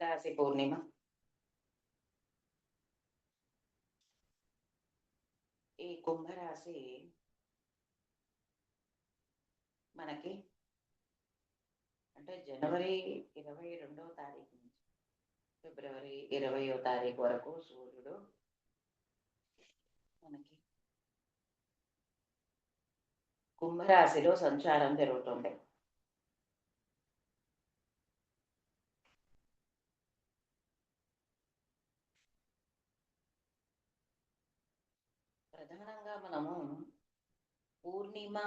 రాశి పూర్ణిమ. ఈ కుంభరాశి మనకి అంటే జనవరి 22వ తారీఖు నుంచి ఫిబ్రవరి 20వ తారీఖు వరకు సూర్యుడు మనకి కుంభరాశిలో సంచారం జరుగుతుంది. ప్రధానంగా మనము పూర్ణిమ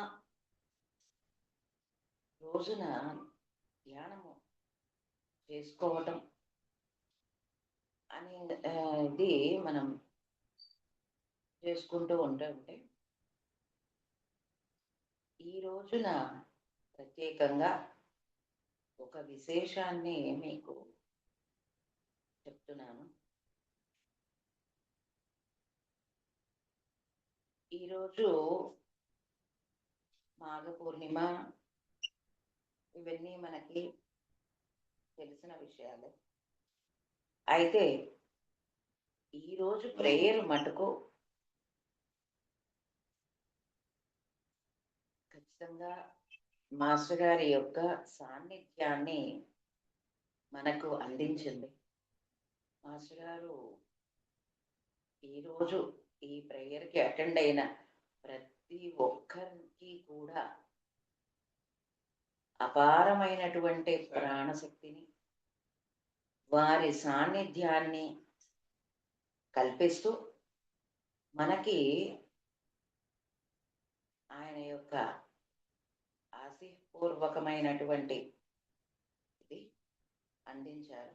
రోజున ధ్యానము చేసుకోవటం అనేది మనం చేసుకుంటూ ఉంటే ఈ రోజున ప్రత్యేకంగా ఒక విశేషాన్ని మీకు చెప్తున్నాను. ఈరోజు మాఘ పూర్ణిమ, ఇవన్నీ మనకి తెలిసిన విషయాలే. అయితే ఈరోజు ప్రేయర్ మటుకు ఖచ్చితంగా మాస్టర్ గారి యొక్క సాన్నిధ్యాన్ని మనకు అందించింది. మాస్టర్ గారు ఈరోజు ఈ ప్రేయర్కి అటెండ్ అయిన ప్రతి ఒక్కరికి కూడా అపారమైనటువంటి ప్రాణశక్తిని, వారి సాన్నిధ్యాన్ని కల్పిస్తూ మనకి ఆయన యొక్క ఆశీపూర్వకమైనటువంటి ఇది అందించారు.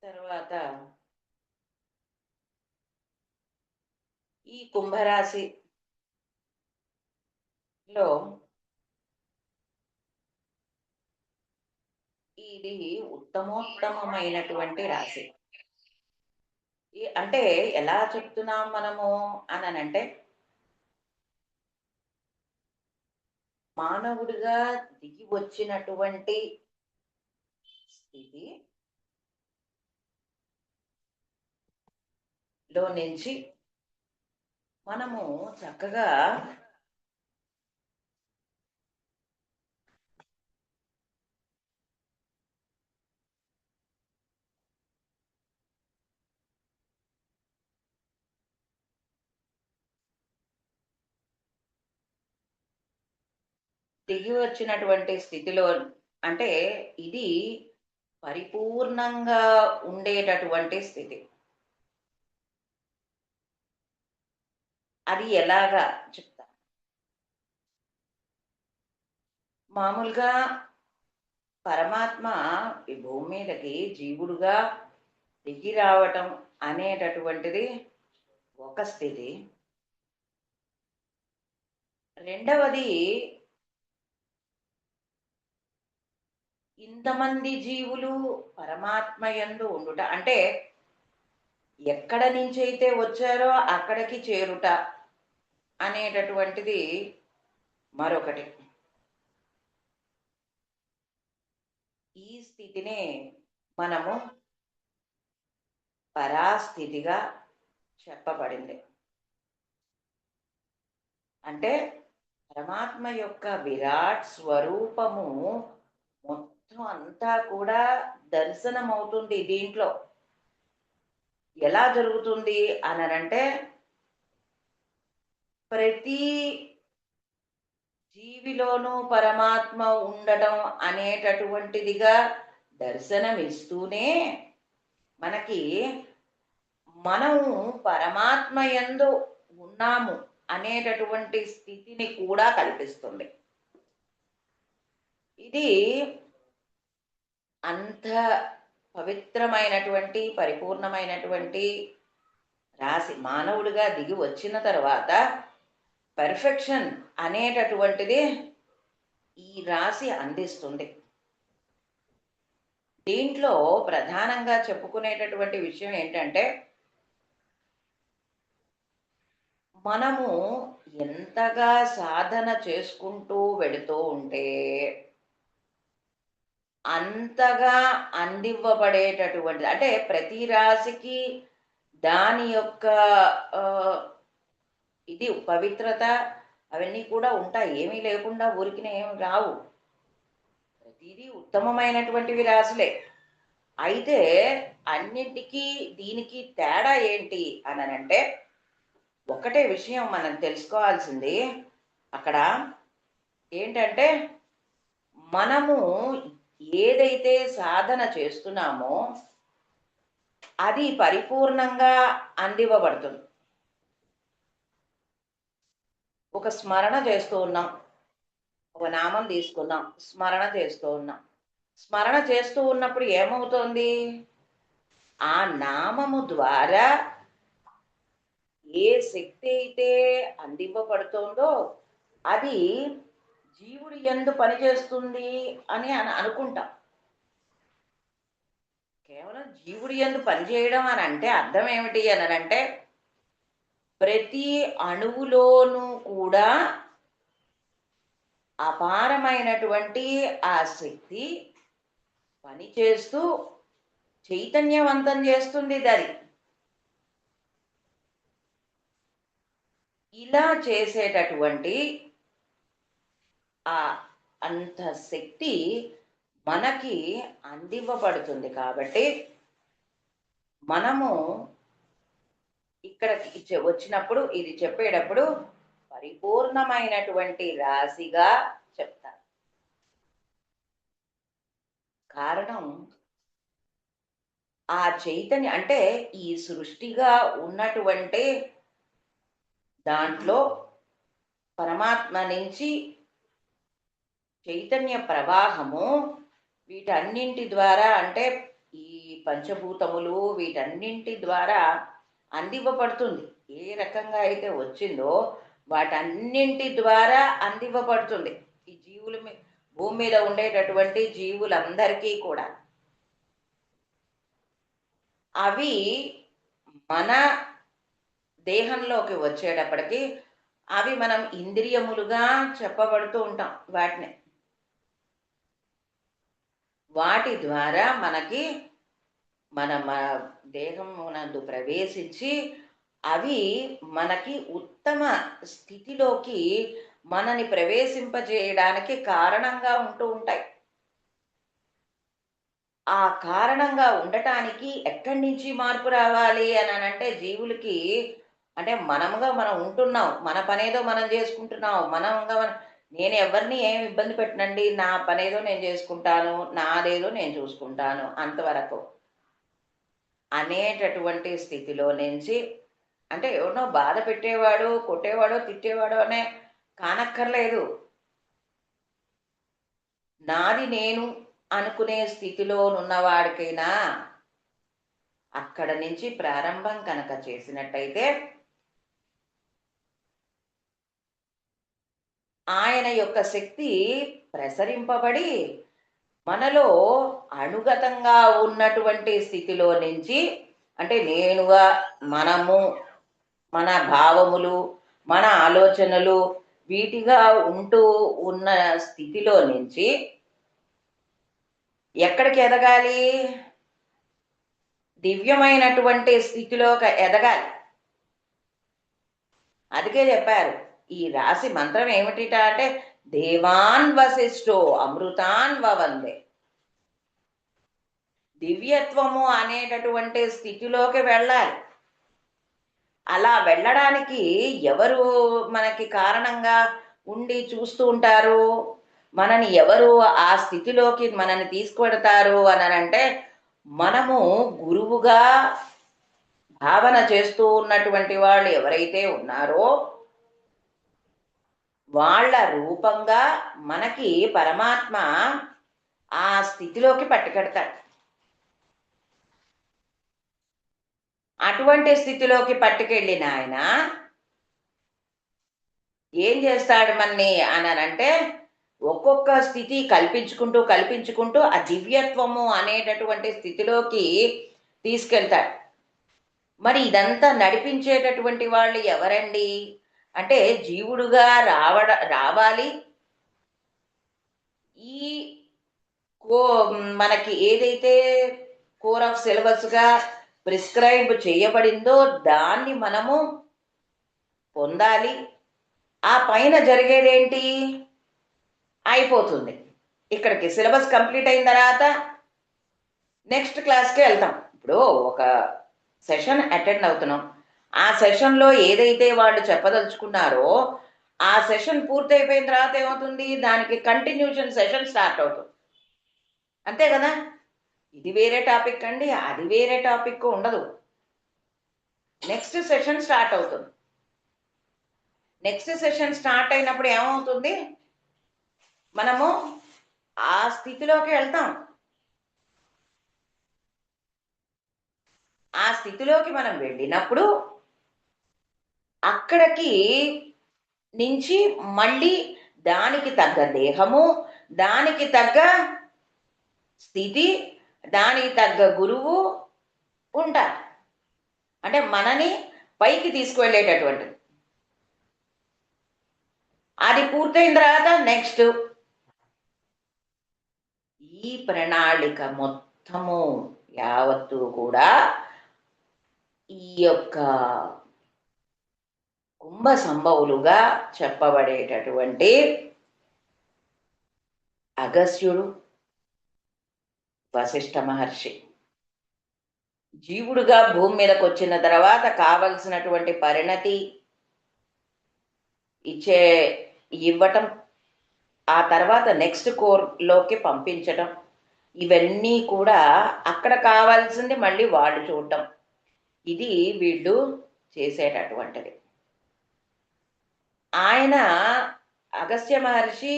తర్వాత ఈ కుంభరాశిలో ఇది ఉత్తమోత్తమైనటువంటి రాశి. అంటే ఎలా చెప్తున్నాం మనము అనంటే, మానవుడిగా దిగి వచ్చినటువంటి స్థితి లో నుంచి మనము చక్కగా దిగి వచ్చినటువంటి స్థితిలో అంటే ఇది పరిపూర్ణంగా ఉండేటటువంటి స్థితి. అది ఎలాగా చెప్తా. మామూలుగా పరమాత్మ ఈ భూమి మీదకి జీవుడుగా దిగి రావటం అనేటటువంటిది ఒక స్థితి. రెండవది, ఇంతమంది జీవులు పరమాత్మ యందు ఉండుట అంటే ఎక్కడ నుంచి అయితే వచ్చారో అక్కడికి చేరుట అనేటటువంటిది మరొకటి. ఈ స్థితినే మనము పరాస్థితిగా చెప్పబడింది. అంటే పరమాత్మ యొక్క విరాట్ స్వరూపము మొత్తం అంతా కూడా దర్శనమవుతుంది. దీంట్లో ఎలా జరుగుతుంది అనంటే, ప్రతి జీవిలోనూ పరమాత్మ ఉండటం అనేటటువంటిదిగా దర్శనమిస్తూనే మనకి మనము పరమాత్మ యందు ఉన్నాము అనేటటువంటి స్థితిని కూడా కల్పిస్తుంది. ఇది అంత పవిత్రమైనటువంటి పరిపూర్ణమైనటువంటి రాశి. మానవుడిగా దిగి వచ్చిన తర్వాత పర్ఫెక్షన్ అనేటటువంటిది ఈ రాశి అందిస్తుంది. దీంట్లో ప్రధానంగా చెప్పుకునేటటువంటి విషయం ఏంటంటే, మనము ఎంతగా సాధన చేసుకుంటూ వెళుతూ ఉంటే అంతగా అందివ్వబడేటటువంటిది. అంటే ప్రతి రాశికి దాని యొక్క ఆహ్, ఇది పవిత్రత అవన్నీ కూడా ఉంటాయి. ఏమీ లేకుండా ఊరికినే ఏమి రావు. ప్రతీదీ ఉత్తమమైనటువంటివి రాసులే. అయితే అన్నిటికీ దీనికి తేడా ఏంటి అననంటే, ఒకటే విషయం మనం తెలుసుకోవాల్సింది అక్కడ ఏంటంటే, మనము ఏదైతే సాధన చేస్తున్నామో అది పరిపూర్ణంగా అందివ్వబడుతుంది. ఒక స్మరణ చేస్తూ ఉన్నాం. ఒక నామం తీసుకున్నాం. స్మరణ చేస్తూ ఉన్నాం. స్మరణ చేస్తూ ఉన్నప్పుడు ఏమవుతోంది? ఆ నామము ద్వారా ఏ శక్తి అయితే అందివ్వబడుతోందో అది జీవుడి యందు పనిచేస్తుంది అని అనుకుంటాం. కేవలం జీవుడి యందు పనిచేయడం అని అంటే అర్థం ఏమిటి అనంటే ప్రతి అణువులోనూ కూడా అపారమైనటువంటి ఆ శక్తి పనిచేస్తూ చైతన్యవంతం చేస్తుంది దది. ఇలా చేసేటటువంటి ఆ అంత శక్తి మనకి అందివ్వబడుతుంది కాబట్టి మనము ఇక్కడికి వచ్చినప్పుడు ఇది చెప్పేటప్పుడు పరిపూర్ణమైనటువంటి రాశిగా చెప్తారు. కారణం ఆ చైతన్య అంటే ఈ సృష్టిగా ఉన్నటువంటి దాంట్లో పరమాత్మ నుంచి చైతన్య ప్రవాహము వీటన్నింటి ద్వారా అంటే ఈ పంచభూతములు వీటన్నింటి ద్వారా అందివ్వబడుతుంది. ఏ రకంగా అయితే వచ్చిందో వాటన్నింటి ద్వారా అందివ్వబడుతుంది ఈ జీవుల భూమి మీద ఉండేటటువంటి జీవులందరికీ కూడా. అవి మన దేహంలోకి వచ్చేటప్పటికి అవి మనం ఇంద్రియములుగా చెప్పబడుతూ ఉంటాం వాటిని. వాటి ద్వారా మనకి మన దేహమునందు ప్రవేశించి అవి మనకి ఉత్తమ స్థితిలోకి మనని ప్రవేశింపజేయడానికి కారణంగా ఉంటూ ఉంటాయి. ఆ కారణంగా ఉండటానికి ఎక్కడి నుంచి మార్పు రావాలి అని అంటే జీవులకి అంటే మనముగా మనం ఉంటున్నాం. మన పనేదో మనం చేసుకుంటున్నాం. మనంగా నేను ఎవరిని ఏమి ఇబ్బంది పెట్టనండి. నా పనేదో నేను చేసుకుంటాను. నాదేదో నేను చూసుకుంటాను అంతవరకు అనేటటువంటి స్థితిలో నుంచి అంటే ఎవరినో బాధ పెట్టేవాడు, కొట్టేవాడో, తిట్టేవాడో అనే కానక్కర్లేదు. నాది నేను అనుకునే స్థితిలో ఉన్నవాడికైనా అక్కడ నుంచి ప్రారంభం కనుక చేసినట్టయితే ఆయన యొక్క శక్తి ప్రసరింపబడి మనలో అణుగతంగా ఉన్నటువంటి స్థితిలో నుంచి అంటే నేనుగా మనము మన భావములు మన ఆలోచనలు వీటిగా ఉంటూ ఉన్న స్థితిలో నుంచి ఎక్కడికి ఎదగాలి? దివ్యమైనటువంటి స్థితిలోకి ఎదగాలి. అందుకే చెప్పారు ఈ రాశి మంత్రం ఏమిటిట అంటే దేవాన్ వశిష్ఠో అమృతాన్ వవందే. దివ్యత్వము అనేటటువంటి స్థితిలోకి వెళ్ళాలి. అలా వెళ్ళడానికి ఎవరు మనకి కారణంగా ఉండి చూస్తూ ఉంటారు? మనని ఎవరు ఆ స్థితిలోకి మనని తీసుకువెడతారు అని అంటే మనము గురువుగా భావన చేస్తూ ఉన్నటువంటి వాళ్ళు ఎవరైతే ఉన్నారో వాళ్ళ రూపంగా మనకి పరమాత్మ ఆ స్థితిలోకి పట్టుకెడతాడు. అటువంటి స్థితిలోకి పట్టుకెళ్ళిన ఆయన ఏం చేస్తాడు మన్ని అనంటే ఒక్కొక్క స్థితి కల్పించుకుంటూ కల్పించుకుంటూ ఆ దివ్యత్వము అనేటటువంటి స్థితిలోకి తీసుకెళ్తాడు. మరి ఇదంతా నడిపించేటటువంటి వాళ్ళు ఎవరండి అంటే జీవుడుగా రావాలి. ఈ కో మనకి ఏదైతే కోర్ ఆఫ్ సిలబస్గా ప్రిస్క్రైబ్ చేయబడిందో దాన్ని మనము పొందాలి. ఆ పైన జరిగేదేంటి అయిపోతుంది. ఇక్కడికి సిలబస్ కంప్లీట్ అయిన తర్వాత నెక్స్ట్ క్లాస్కి వెళ్తాం. ఇప్పుడు ఒక సెషన్ అటెండ్ అవుతున్నాం. ఆ సెషన్లో ఏదైతే వాళ్ళు చెప్పదలుచుకున్నారో ఆ సెషన్ పూర్తయిపోయిన తర్వాత ఏమవుతుంది, దానికి కంటిన్యూషన్ సెషన్ స్టార్ట్ అవుతుంది. అంతే కదా. ఇది వేరే టాపిక్ అండి, అది వేరే టాపిక్ ఉండదు. నెక్స్ట్ సెషన్ స్టార్ట్ అవుతుంది. నెక్స్ట్ సెషన్ స్టార్ట్ అయినప్పుడు ఏమవుతుంది, మనము ఆ స్థితిలోకి వెళ్తాం. ఆ స్థితిలోకి మనం వెళ్ళినప్పుడు అక్కడికి నుంచి మళ్ళీ దానికి తగ్గ దేహము, దానికి తగ్గ స్థితి, దానికి తగ్గ గురువు ఉంటారు. అంటే మనని పైకి తీసుకువెళ్ళేటటువంటిది. అది పూర్తయిన తర్వాత నెక్స్ట్ ఈ ప్రణాళిక మొత్తము యావత్తు కూడా ఈ యొక్క కుంభ సంభవులుగా చెప్పబడేటటువంటి అగస్త్యుడు, వశిష్ఠ మహర్షి జీవుడుగా భూమి మీదకి వచ్చిన తర్వాత కావలసినటువంటి పరిణతి ఇవ్వటం, ఆ తర్వాత నెక్స్ట్ కోర్లోకి పంపించటం, ఇవన్నీ కూడా అక్కడ కావాల్సింది మళ్ళీ వాళ్ళు చూడటం. ఇది వీళ్ళు చేసేటటువంటిది. ఆయన అగస్త్య మహర్షి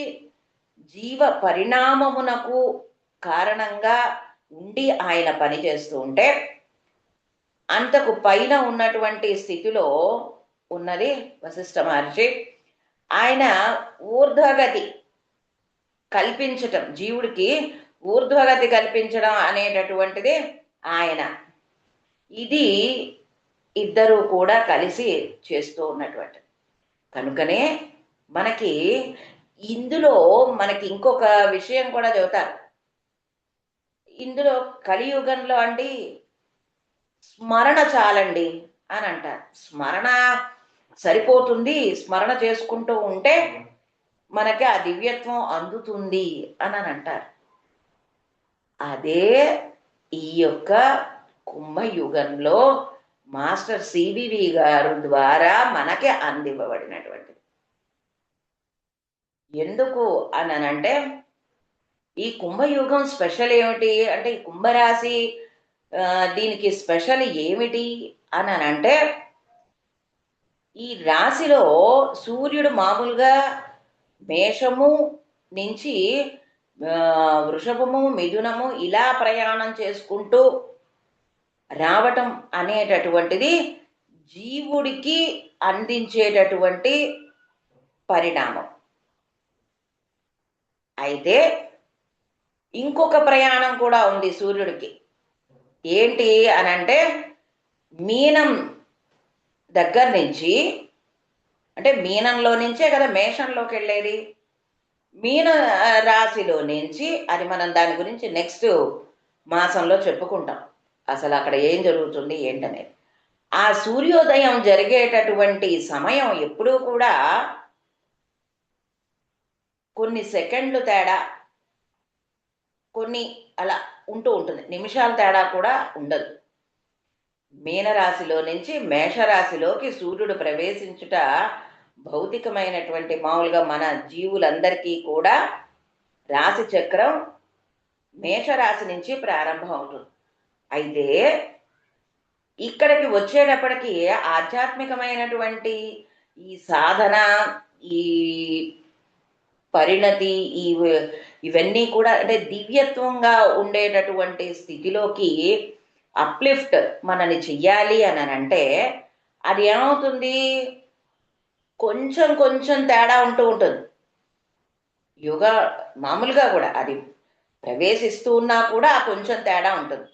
జీవ పరిణామమునకు కారణంగా ఉండి ఆయన పనిచేస్తూ ఉంటే, అంతకు పైన ఉన్నటువంటి స్థితిలో ఉన్నది వశిష్ఠ మహర్షి. ఆయన ఊర్ధ్వగతి కల్పించటం, జీవుడికి ఊర్ధ్వగతి కల్పించడం అనేటటువంటిది ఆయన. ఇది ఇద్దరు కూడా కలిసి చేస్తూ ఉన్నటువంటి కనుకనే మనకి ఇందులో మనకి ఇంకొక విషయం కూడా చెబుతారు. ఇందులో కలియుగంలో అండి స్మరణ చాలండి అని అంటారు. స్మరణ సరిపోతుంది, స్మరణ చేసుకుంటూ ఉంటే మనకి ఆ దివ్యత్వం అందుతుంది అని అంటారు. అదే ఈ యొక్క కుంభయుగంలో మాస్టర్ సివివి గారు ద్వారా మనకి అందివ్వబడినటువంటిది. ఎందుకు అని అంటే ఈ కుంభయుగం స్పెషల్ ఏమిటి అంటే, ఈ కుంభరాశి దీనికి స్పెషల్ ఏమిటి అని అంటే, ఈ రాశిలో సూర్యుడు మామూలుగా మేషము నుంచి వృషభము, మిథునము ఇలా ప్రయాణం చేసుకుంటూ రావటం అనేటటువంటిది జీవుడికి అందించేటటువంటి పరిణామం. అయితే ఇంకొక ప్రయాణం కూడా ఉంది సూర్యుడికి. ఏంటి అని అంటే, మీనం దగ్గర నుంచి, అంటే మీనంలో నుంచే కదా మేషంలోకి వెళ్ళేది, మీన రాశిలో నుంచి, అది మనం దాని గురించి నెక్స్ట్ మాసంలో చెప్పుకుంటాం అసలు అక్కడ ఏం జరుగుతుంది ఏంటనేది. ఆ సూర్యోదయం జరిగేటటువంటి సమయం ఎప్పుడూ కూడా కొన్ని సెకండ్లు తేడా, కొన్ని అలా ఉంటూ ఉంటుంది, నిమిషాల తేడా కూడా ఉండదు. మీనరాశిలో నుంచి మేషరాశిలోకి సూర్యుడు ప్రవేశించుట భౌతికమైనటువంటి, మామూలుగా మన జీవులందరికీ కూడా రాశి చక్రం మేషరాశి నుంచి ప్రారంభం అవుతుంది. అయితే ఇక్కడికి వచ్చేటప్పటికి ఆధ్యాత్మికమైనటువంటి ఈ సాధన, ఈ పరిణతి, ఇవన్నీ కూడా అంటే దివ్యత్వంగా ఉండేటటువంటి స్థితిలోకి అప్లిఫ్ట్ మనని చెయ్యాలి అని అంటే అది ఏమవుతుంది, కొంచెం కొంచెం తేడా ఉంటూ ఉంటుంది. యుగ మామూలుగా కూడా అది ప్రవేశిస్తూ ఉన్నా కూడా కొంచెం తేడా ఉంటుంది.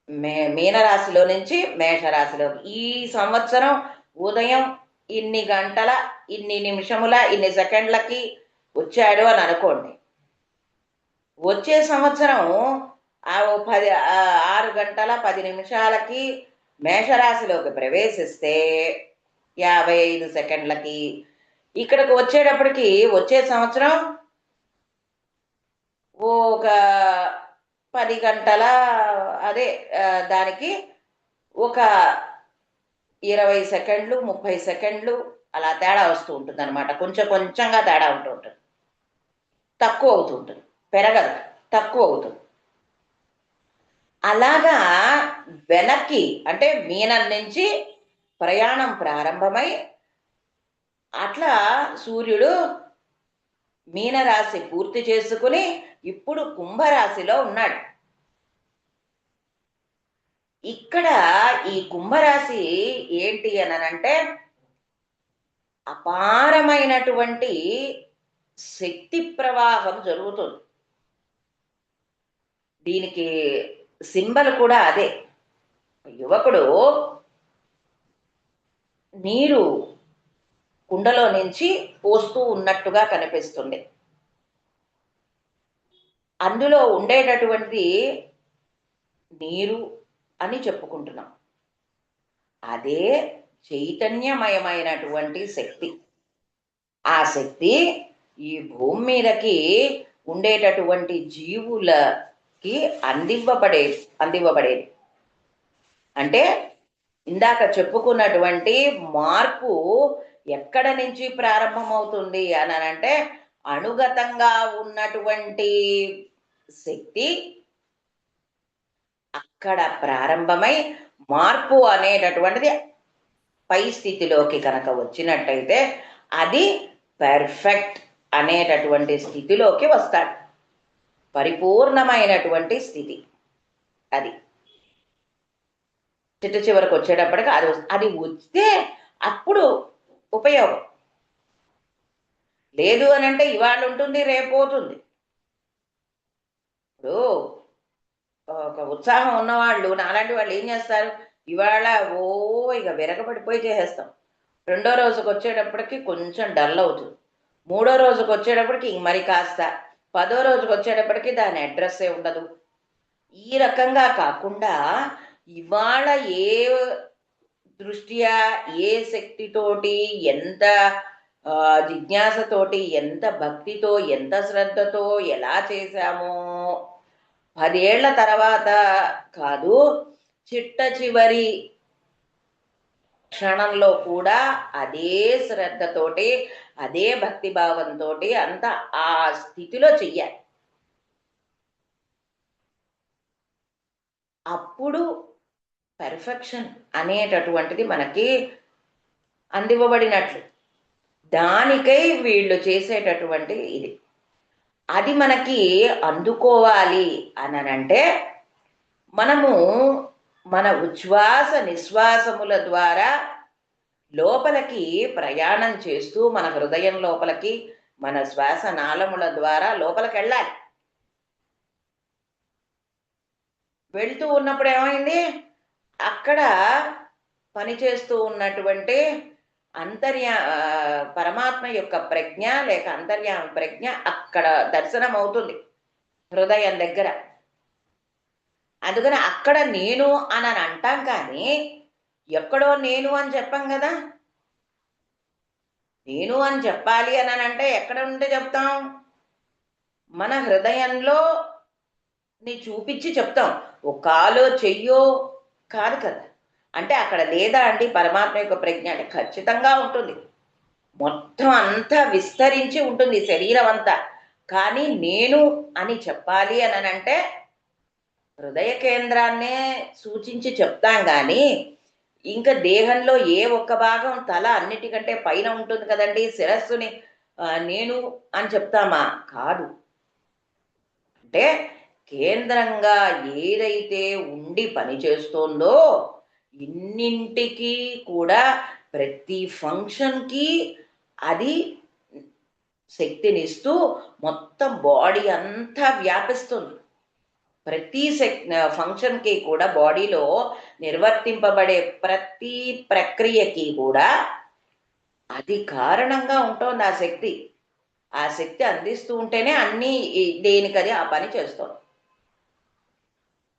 మీనరాశిలో నుంచి మేషరాశిలోకి ఈ సంవత్సరం ఉదయం ఇన్ని గంటల ఇన్ని నిమిషముల ఇన్ని సెకండ్లకి వచ్చాడు అని అనుకోండి. వచ్చే సంవత్సరం ఆ 6 గంటల 10 నిమిషాలకి మేషరాశిలోకి ప్రవేశిస్తే 55 సెకండ్లకి ఇక్కడికి వచ్చేటప్పటికి వచ్చే సంవత్సరం ఒక 10 గంటల అదే దానికి ఒక 20 సెకండ్లు 30 సెకండ్లు అలా తేడా వస్తూ ఉంటుంది అనమాట. కొంచెం కొంచెంగా తేడా ఉంటూ ఉంటుంది, తక్కువ అవుతుంటుంది, పెరగదు, తక్కువ అవుతుంది. అలాగా వెనక్కి అంటే మీనం నుంచి ప్రయాణం ప్రారంభమై అట్లా సూర్యుడు మీనరాశి పూర్తి చేసుకుని ఇప్పుడు కుంభరాశిలో ఉన్నాడు. ఇక్కడ ఈ కుంభరాశి ఏంటి అనంటే అపారమైనటువంటి శక్తి ప్రవాహం జరుగుతుంది. దీనికి సింబల్ కూడా అదే. యువకుడు నీరు కుండలో నుంచి పోస్తూ ఉన్నట్టుగా కనిపిస్తుంది. అందులో ఉండేటటువంటి నీరు అని చెప్పుకుంటున్నాం. అదే చైతన్యమయమైనటువంటి శక్తి. ఆ శక్తి ఈ భూమి మీదకి ఉండేటటువంటి జీవులకి అందివ్వబడేది. అంటే ఇందాక చెప్పుకున్నటువంటి మార్పు ఎక్కడ నుంచి ప్రారంభమవుతుంది అని అంటే అణుగతంగా ఉన్నటువంటి శక్తి అక్కడ ప్రారంభమై మార్పు అనేటటువంటిది పై స్థితిలోకి కనుక వచ్చినట్టయితే అది పర్ఫెక్ట్ అనేటటువంటి స్థితిలోకి వస్తాడు. పరిపూర్ణమైనటువంటి స్థితి అది. చిట్ట చివరికి వచ్చేటప్పటికి అది వస్తే అప్పుడు ఉపయోగం. లేదు అని అంటే ఇవాళ ఉంటుంది, రేపు పోతుంది. ఇప్పుడు ఒక ఉత్సాహం ఉన్నవాళ్ళు నాలాంటి వాళ్ళు ఏం చేస్తారు, ఇవాళ ఇక విరగబడిపోయి చేసేస్తాం. రెండో రోజుకి వచ్చేటప్పటికి కొంచెం డల్ అవుతుంది. మూడో రోజుకి వచ్చేటప్పటికి మరి కాస్త, 10వ రోజుకి వచ్చేటప్పటికి దాని అడ్రస్సే ఉండదు. ఈ రకంగా కాకుండా ఇవాళ ఏ దృష్ట్యా ఏ శక్తితోటి ఎంత జిజ్ఞాసతోటి ఎంత భక్తితో ఎంత శ్రద్ధతో ఎలా చేశామో 10 ఏళ్ల తర్వాత కాదు, చిట్ట చివరి క్షణంలో కూడా అదే శ్రద్ధతోటి అదే భక్తి భావంతో అంత ఆ స్థితిలో చెయ్యాలి. అప్పుడు పెర్ఫెక్షన్ అనేటటువంటిది మనకి అందివ్వబడినట్లు. దానికై వీళ్ళు చేసేటటువంటి ఇది. అది మనకి అందుకోవాలి అనంటే మనము మన ఉచ్ఛ్వాస నిశ్వాసముల ద్వారా లోపలికి ప్రయాణం చేస్తూ మన హృదయం లోపలికి మన శ్వాస నాళముల ద్వారా లోపలికి వెళ్ళాలి. వెళ్తూ ఉన్నప్పుడు ఏమైంది, అక్కడ పనిచేస్తూ ఉన్నటువంటి పరమాత్మ యొక్క ప్రజ్ఞ లేక అంతర్యామ ప్రజ్ఞ అక్కడ దర్శనం అవుతుంది హృదయం దగ్గర. అందుకని అక్కడ నేను అని అంటాం, కానీ ఎక్కడో నేను అని చెప్పాం కదా. నేను అని చెప్పాలి అని అంటే ఎక్కడ ఉంటే చెప్తాం, మన హృదయంలో ని చూపించి చెప్తాం. ఒక కాలో చెయ్యో కాదు కదా. అంటే అక్కడ లేదా అండి పరమాత్మ యొక్క ప్రజ్ఞ అంటే ఖచ్చితంగా ఉంటుంది. మొత్తం అంతా విస్తరించి ఉంటుంది శరీరం అంతా. కానీ నేను అని చెప్పాలి అని అంటే హృదయ కేంద్రాన్నే సూచించి చెప్తాం. కానీ ఇంకా దేహంలో ఏ ఒక్క భాగం, తల అన్నిటికంటే పైన ఉంటుంది కదండి, శిరస్సుని నేను అని చెప్తామా? కాదు. అంటే కేంద్రంగా ఏదైతే ఉండి పనిచేస్తోందో ఇన్నింటికి కూడా ప్రతి ఫంక్షన్కి అది శక్తినిస్తూ మొత్తం బాడీ అంతా వ్యాపిస్తుంది. ప్రతి ఫంక్షన్కి కూడా బాడీలో నిర్వర్తింపబడే ప్రతి ప్రక్రియకి కూడా అది కారణంగా ఉంటుంది ఆ శక్తి. ఆ శక్తి అందిస్తూ ఉంటేనే అన్నీ దేనికది ఆ పని చేస్తుంది.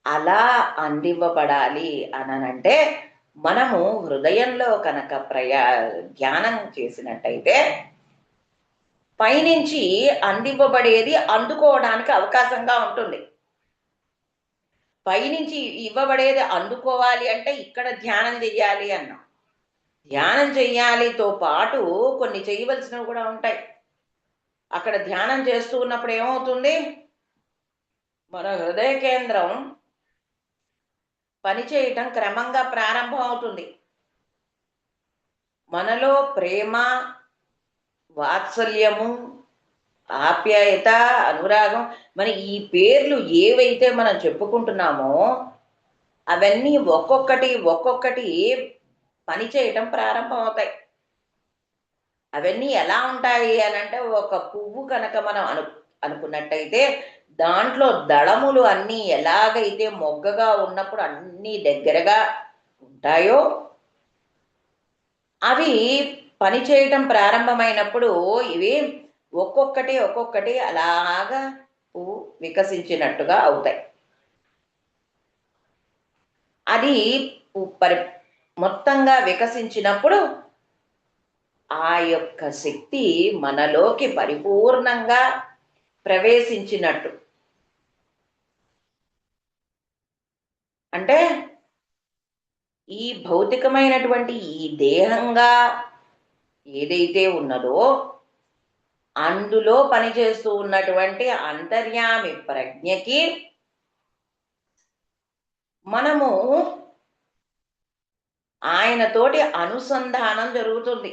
అలా అందివ్వబడాలి అనంటే మనము హృదయంలో కనుక ధ్యానం చేసినట్టయితే పైనుంచి అందివ్వబడేది అందుకోవడానికి అవకాశంగా ఉంటుంది. పైనుంచి ఇవ్వబడేది అందుకోవాలి అంటే ఇక్కడ ధ్యానం చెయ్యాలి అన్నాం. ధ్యానం చెయ్యాలితో పాటు కొన్ని చేయవలసినవి కూడా ఉంటాయి. అక్కడ ధ్యానం చేస్తూ ఉన్నప్పుడు ఏమవుతుంది, మన హృదయ కేంద్రం పనిచేయటం క్రమంగా ప్రారంభం అవుతుంది. మనలో ప్రేమ, వాత్సల్యము, ఆప్యాయత, అనురాగం, మరి ఈ పేర్లు ఏవైతే మనం చెప్పుకుంటున్నామో అవన్నీ ఒక్కొక్కటి పనిచేయటం ప్రారంభం అవుతాయి. అవన్నీ ఎలా ఉంటాయి అనంటే, ఒక పువ్వు కనుక మనం అనుకున్నట్టయితే దాంట్లో దళములు అన్నీ ఎలాగైతే మొగ్గగా ఉన్నప్పుడు అన్నీ దగ్గరగా ఉంటాయో అవి పనిచేయటం ప్రారంభమైనప్పుడు ఇవి ఒక్కొక్కటి అలాగా పువ్వు వికసించినట్టుగా అవుతాయి. అది మొత్తంగా వికసించినప్పుడు ఆ యొక్క శక్తి మనలోకి పరిపూర్ణంగా ప్రవేశించినట్టు. అంటే ఈ భౌతికమైనటువంటి ఈ దేహంగా ఏదైతే ఉన్నదో అందులో పనిచేస్తూ ఉన్నటువంటి అంతర్యామి ప్రజ్ఞకి మనము ఆయనతోటి అనుసంధానం జరుగుతుంది.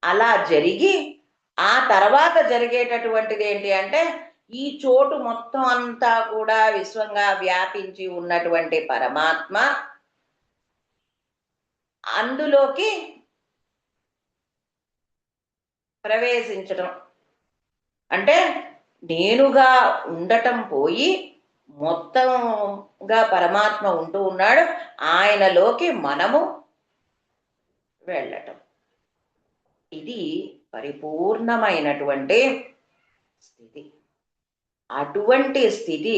అలా జరిగి ఆ తర్వాత జరిగేటటువంటిది ఏంటి అంటే, ఈ చోటు మొత్తం అంతా కూడా విశ్వంగా వ్యాపించి ఉన్నటువంటి పరమాత్మ అందులోకి ప్రవేశించడం. అంటే నేనుగా ఉండటం పోయి మొత్తంగా పరమాత్మ ఉంటూ ఉన్నాడు, ఆయనలోకి మనము వెళ్ళటం. ఇది పరిపూర్ణమైనటువంటి స్థితి. అటువంటి స్థితి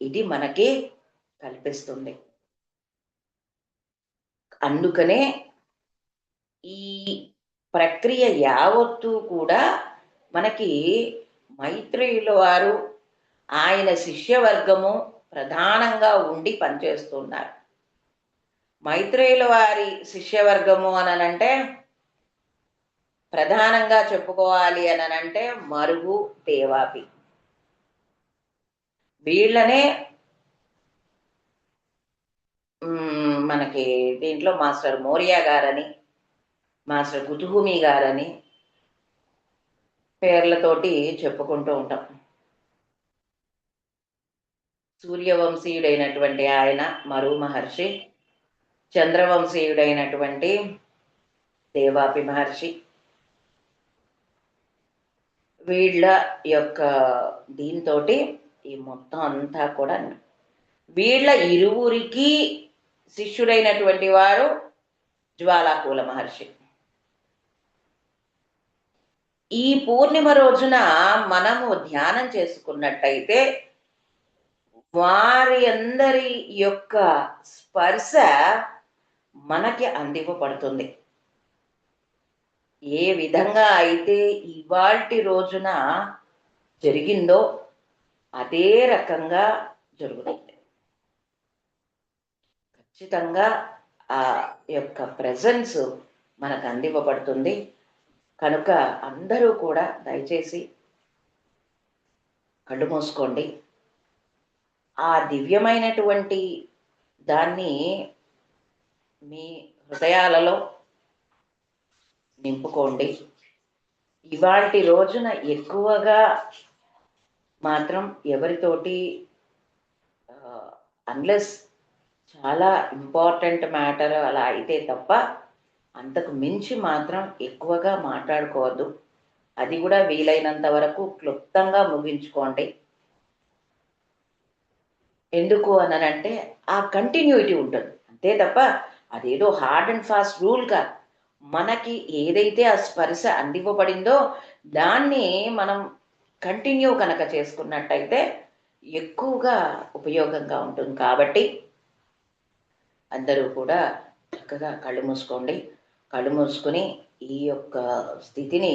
ఇది మనకి కల్పిస్తుంది. అందుకనే ఈ ప్రక్రియ యావత్తు కూడా మనకి మైత్రేయుల వారు ఆయన శిష్యవర్గము ప్రధానంగా ఉండి పనిచేస్తున్నారు. మైత్రేయుల వారి శిష్యవర్గము అనంటే ప్రధానంగా చెప్పుకోవాలి అనంటే మరుగు, దేవాపి. వీళ్ళనే మనకి దీంట్లో మాస్టర్ మోరియా గారని, మాస్టర్ కుతుహుమి గారని పేర్లతోటి చెప్పుకుంటూ ఉంటాం. సూర్యవంశీయుడైనటువంటి ఆయన మరు మహర్షి, చంద్రవంశీయుడైనటువంటి దేవాపి మహర్షి. వీళ్ళ యొక్క దీంతో ఈ మొత్తం అంతా కూడా వీళ్ళ ఇరువురికి శిష్యుడైనటువంటి వారు జ్వాలాకూల మహర్షి. ఈ పూర్ణిమ రోజున మనము ధ్యానం చేసుకున్నట్టయితే వారి అందరి యొక్క స్పర్శ మనకి అందివ్వబడుతుంది. ఏ విధంగా అయితే ఇవాల్టి రోజున జరిగిందో అదే రకంగా జరుగుతుంది. ఖచ్చితంగా ఆ యొక్క ప్రెజెన్స్ మనకు అందివ్వబడుతుంది. కనుక అందరూ కూడా దయచేసి కళ్ళు మూసుకోండి. ఆ దివ్యమైనటువంటి దాన్ని మీ హృదయాలలో నింపుకోండి. ఇవాల్టి రోజున ఎక్కువగా మాత్రం ఎవరితోటి అన్లెస్ చాలా ఇంపార్టెంట్ మ్యాటర్ అలా అయితే తప్ప అంతకు మించి మాత్రం ఎక్కువగా మాట్లాడుకోవద్దు. అది కూడా వీలైనంత వరకు క్లుప్తంగా ముగించుకోండి. ఎందుకు అనంటే ఆ కంటిన్యూటీ ఉంటుంది. అంతే తప్ప అదేదో హార్డ్ అండ్ ఫాస్ట్ రూల్ కాదు. మనకి ఏదైతే ఆ స్పర్శ అందివ్వబడిందో దాన్ని మనం కంటిన్యూ కనుక చేసుకున్నట్టయితే ఎక్కువగా ఉపయోగంగా ఉంటుంది. కాబట్టి అందరూ కూడా చక్కగా కళ్ళు మూసుకోండి. కళ్ళు మూసుకొని ఈ యొక్క స్థితిని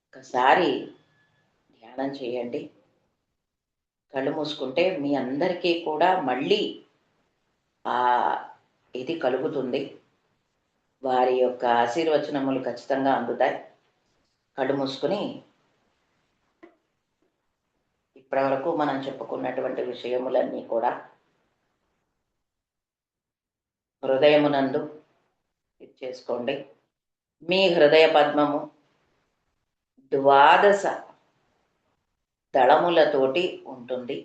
ఒకసారి ధ్యానం చేయండి. కళ్ళు మూసుకుంటే మీ అందరికీ కూడా మళ్ళీ ఆ ఇది కలుగుతుంది. వారి యొక్క ఆశీర్వచనములు ఖచ్చితంగా అందుతాయి. కళ్ళు మూసుకొని ఇప్పటివరకు మనం చెప్పుకున్నటువంటి విషయములన్నీ కూడా హృదయమునందు ఇచ్చేసుకోండి. మీ హృదయ పద్మము ద్వాదశ దళములతోటి ఉంటుంది.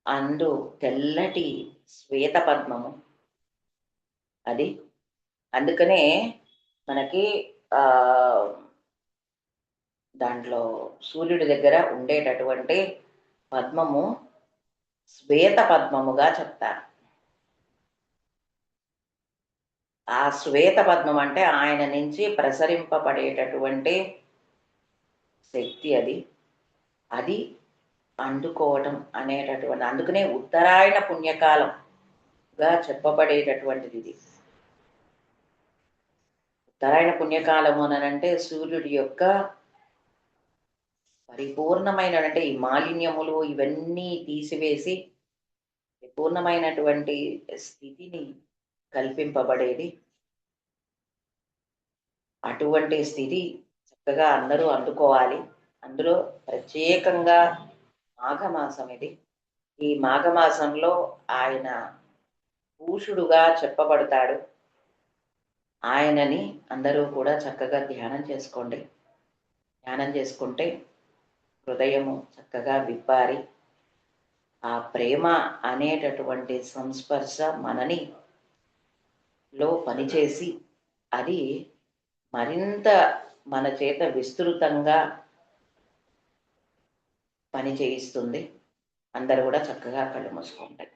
అందు తెల్లటి శ్వేత పద్మము అది. అందుకనే మనకి ఆ దాంట్లో సూర్యుడి దగ్గర ఉండేటటువంటి పద్మము శ్వేత పద్మముగా చెప్తారు. ఆ శ్వేత పద్మం అంటే ఆయన నుంచి ప్రసరింపబడేటటువంటి శక్తి అది. అది అందుకోవటం అనేటటువంటి అందుకనే ఉత్తరాయణ పుణ్యకాలంగా చెప్పబడేటటువంటిది ఇది. ఉత్తరాయణ పుణ్యకాలము అనంటే సూర్యుడి యొక్క పరిపూర్ణమైన అంటే ఈ మాలిన్యములు ఇవన్నీ తీసివేసి పరిపూర్ణమైనటువంటి స్థితిని కల్పింపబడేది. అటువంటి స్థితి చక్కగా అందరూ అందుకోవాలి. అందులో ప్రత్యేకంగా మాఘమాసం ఇది. ఈ మాఘమాసంలో ఆయన పూషుడుగా చెప్పబడతాడు. ఆయనని అందరూ కూడా చక్కగా ధ్యానం చేసుకోండి. ధ్యానం చేసుకుంటే హృదయము చక్కగా విప్పారి ఆ ప్రేమ అనేటటువంటి సంస్పర్శ మనని లో పనిచేసి అది మరింత మన చేత విస్తృతంగా పని చేయిస్తుంది. అందరూ కూడా చక్కగా కళ్ళు మూసుకోండి.